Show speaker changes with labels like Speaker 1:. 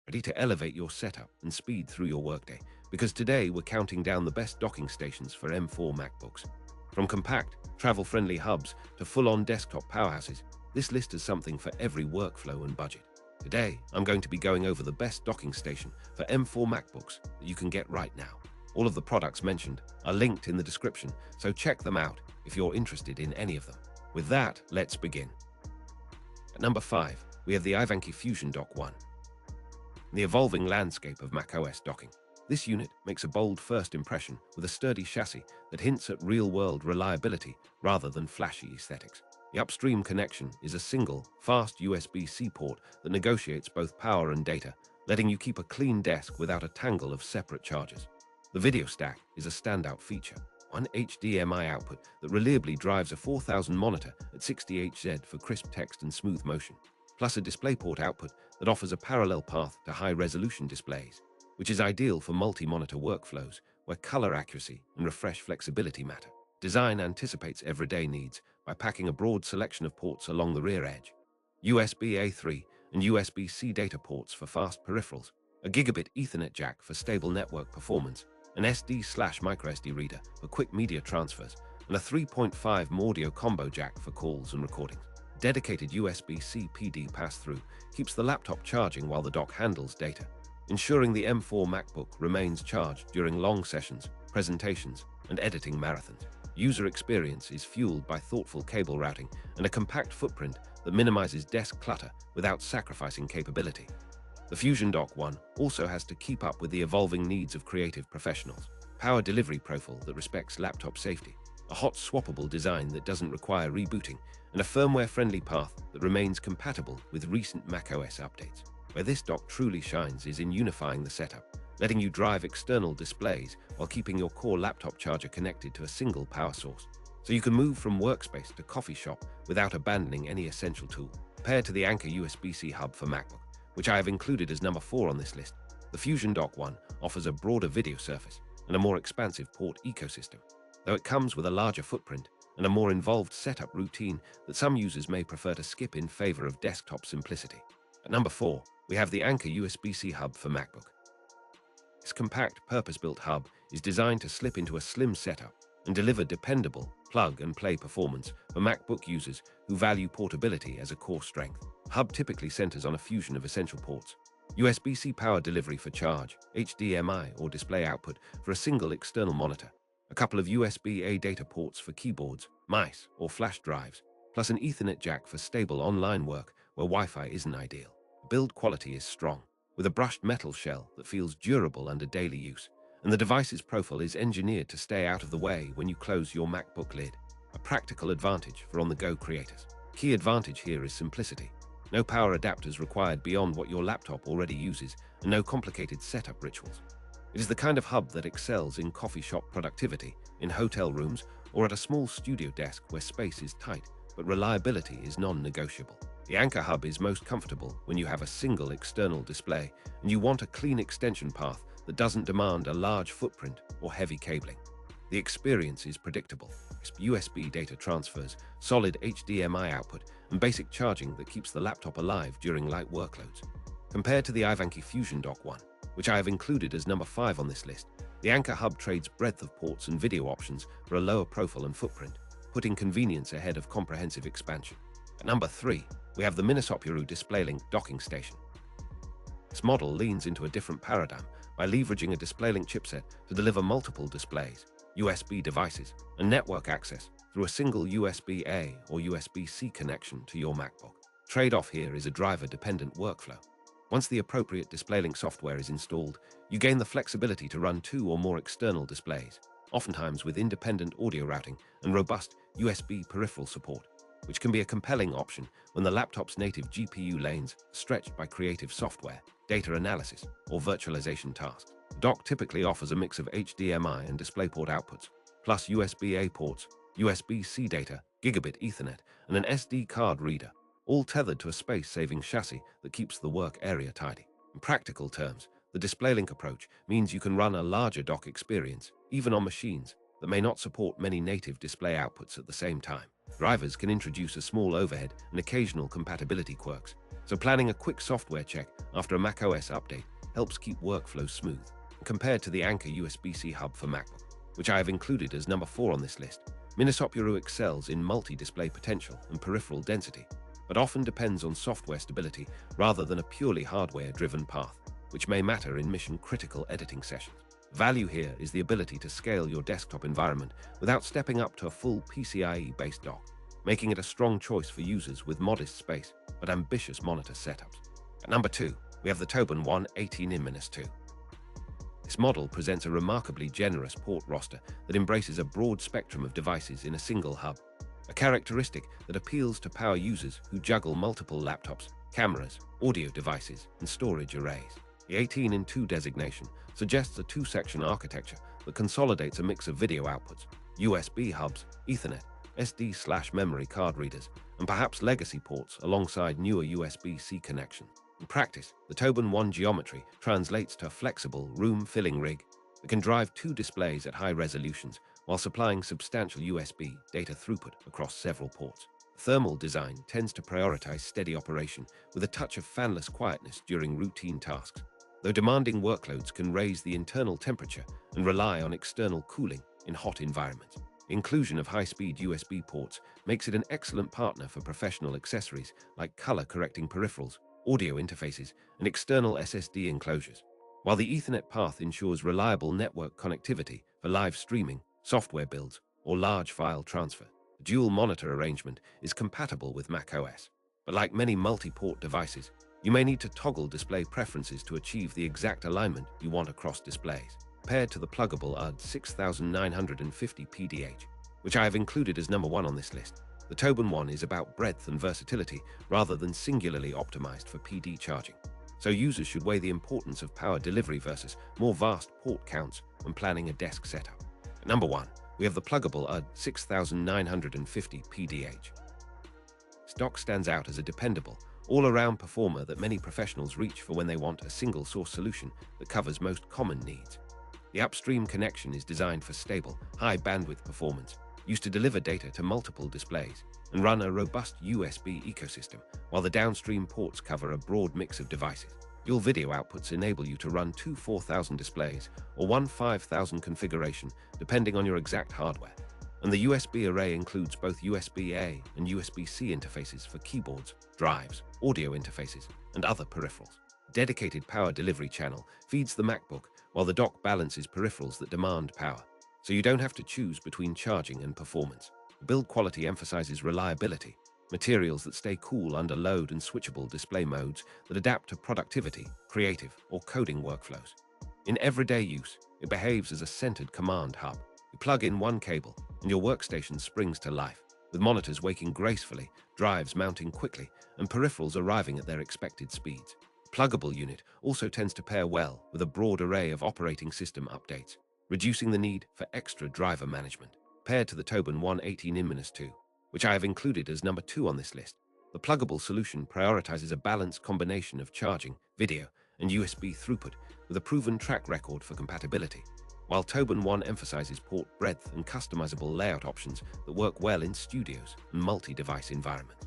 Speaker 1: ready to elevate your setup and speed through your workday, because today we're counting down the best docking stations for M4 MacBooks. From compact, travel-friendly hubs to full-on desktop powerhouses, this list is something for every workflow and budget. Today, I'm going to be going over the best docking station for M4 MacBooks that you can get right now. All of the products mentioned are linked in the description, so check them out if you're interested in any of them. With that, let's begin. At number 5, we have the iVANKY FusionDock 1. In the evolving landscape of macOS docking, this unit makes a bold first impression with a sturdy chassis that hints at real-world reliability rather than flashy aesthetics. The upstream connection is a single, fast USB C port that negotiates both power and data, letting you keep a clean desk without a tangle of separate chargers. The video stack is a standout feature, one HDMI output that reliably drives a 4000 monitor at 60Hz for crisp text and smooth motion, plus a DisplayPort output that offers a parallel path to high-resolution displays, which is ideal for multi-monitor workflows where color accuracy and refresh flexibility matter. Design anticipates everyday needs by packing a broad selection of ports along the rear edge. USB A3 and USB C data ports for fast peripherals, a gigabit Ethernet jack for stable network performance, an SD/microSD reader for quick media transfers, and a 3.5 audio combo jack for calls and recordings. Dedicated USB-C PD pass-through keeps the laptop charging while the dock handles data, ensuring the M4 MacBook remains charged during long sessions, presentations, and editing marathons. User experience is fueled by thoughtful cable routing and a compact footprint that minimizes desk clutter without sacrificing capability. The FusionDock 1 also has to keep up with the evolving needs of creative professionals. Power delivery profile that respects laptop safety, a hot swappable design that doesn't require rebooting, and a firmware-friendly path that remains compatible with recent macOS updates. Where this dock truly shines is in unifying the setup, letting you drive external displays while keeping your core laptop charger connected to a single power source, so you can move from workspace to coffee shop without abandoning any essential tool. Compared to the Anker USB-C hub for MacBook, which I have included as number 4 on this list, the FusionDock 1 offers a broader video surface and a more expansive port ecosystem, though it comes with a larger footprint and a more involved setup routine that some users may prefer to skip in favor of desktop simplicity. At number 4, we have the Anker USB-C hub for MacBook. This compact, purpose-built hub is designed to slip into a slim setup and deliver dependable plug-and-play performance for MacBook users who value portability as a core strength. Hub typically centers on a fusion of essential ports: USB-C power delivery for charge, HDMI or display output for a single external monitor, a couple of USB-A data ports for keyboards, mice, or flash drives, plus an Ethernet jack for stable online work where Wi-Fi isn't ideal. Build quality is strong, with a brushed metal shell that feels durable under daily use, and the device's profile is engineered to stay out of the way when you close your MacBook lid, a practical advantage for on-the-go creators. Key advantage here is simplicity. No power adapters required beyond what your laptop already uses, and no complicated setup rituals. It is the kind of hub that excels in coffee shop productivity, in hotel rooms, or at a small studio desk where space is tight, but reliability is non-negotiable. The Anker hub is most comfortable when you have a single external display and you want a clean extension path that doesn't demand a large footprint or heavy cabling. The experience is predictable: USB data transfers, solid HDMI output, and basic charging that keeps the laptop alive during light workloads. Compared to the iVANKY FusionDock 1, which I have included as number 5 on this list, the Anker hub trades breadth of ports and video options for a lower profile and footprint, putting convenience ahead of comprehensive expansion. At number 3, we have the Minisopuru DisplayLink docking station. This model leans into a different paradigm by leveraging a DisplayLink chipset to deliver multiple displays, USB devices, and network access through a single USB-A or USB-C connection to your MacBook. Trade-off here is a driver-dependent workflow. Once the appropriate DisplayLink software is installed, you gain the flexibility to run 2 or more external displays, oftentimes with independent audio routing and robust USB peripheral support, which can be a compelling option when the laptop's native GPU lanes are stretched by creative software, data analysis, or virtualization tasks. The dock typically offers a mix of HDMI and DisplayPort outputs, plus USB-A ports, USB-C data, gigabit Ethernet, and an SD card reader, all tethered to a space-saving chassis that keeps the work area tidy. In practical terms, the DisplayLink approach means you can run a larger dock experience, even on machines that may not support many native display outputs at the same time. Drivers can introduce a small overhead and occasional compatibility quirks, so planning a quick software check after a macOS update helps keep workflows smooth. Compared to the Anker USB-C hub for MacBook, which I have included as number 4 on this list, Minisopuru excels in multi-display potential and peripheral density, but often depends on software stability rather than a purely hardware-driven path, which may matter in mission-critical editing sessions. Value here is the ability to scale your desktop environment without stepping up to a full PCIe-based dock, making it a strong choice for users with modest space but ambitious monitor setups. At number 2, we have the TobenONE 18-in-2. This model presents a remarkably generous port roster that embraces a broad spectrum of devices in a single hub, a characteristic that appeals to power users who juggle multiple laptops, cameras, audio devices, and storage arrays. The 18-in-2 designation suggests a two-section architecture that consolidates a mix of video outputs, USB hubs, Ethernet, SD/memory card readers, and perhaps legacy ports alongside newer USB C connections. In practice, the TobenONE geometry translates to a flexible, room-filling rig that can drive 2 displays at high resolutions while supplying substantial USB data throughput across several ports. Thermal design tends to prioritize steady operation with a touch of fanless quietness during routine tasks, though demanding workloads can raise the internal temperature and rely on external cooling in hot environments. Inclusion of high-speed USB ports makes it an excellent partner for professional accessories like color-correcting peripherals, audio interfaces, and external SSD enclosures, while the Ethernet path ensures reliable network connectivity for live streaming, software builds, or large file transfer. The dual monitor arrangement is compatible with macOS, but like many multi-port devices, you may need to toggle display preferences to achieve the exact alignment you want across displays. Paired to the Plugable UD 6950 PDH, which I have included as number 1 on this list, the TobenONE is about breadth and versatility rather than singularly optimized for PD charging. So users should weigh the importance of power delivery versus more vast port counts when planning a desk setup. At number 1, we have the Plugable UD 6950 PDH. This dock stands out as a dependable, all-around performer that many professionals reach for when they want a single-source solution that covers most common needs. The upstream connection is designed for stable, high-bandwidth performance, used to deliver data to multiple displays, and run a robust USB ecosystem, while the downstream ports cover a broad mix of devices. Dual video outputs enable you to run 2 4000 displays or one 5000 configuration, depending on your exact hardware. And the USB array includes both USB-A and USB-C interfaces for keyboards, drives, audio interfaces, and other peripherals. Dedicated power delivery channel feeds the MacBook, while the dock balances peripherals that demand power, so you don't have to choose between charging and performance. Build quality emphasizes reliability, materials that stay cool under load, and switchable display modes that adapt to productivity, creative, or coding workflows. In everyday use, it behaves as a centered command hub. You plug in one cable, and your workstation springs to life, with monitors waking gracefully, drives mounting quickly, and peripherals arriving at their expected speeds. The pluggable unit also tends to pair well with a broad array of operating system updates, reducing the need for extra driver management. Paired to the TobenONE 18-in-2, which I have included as number 2 on this list, the pluggable solution prioritizes a balanced combination of charging, video, and USB throughput with a proven track record for compatibility, while TobenONE emphasizes port breadth and customizable layout options that work well in studios and multi-device environments.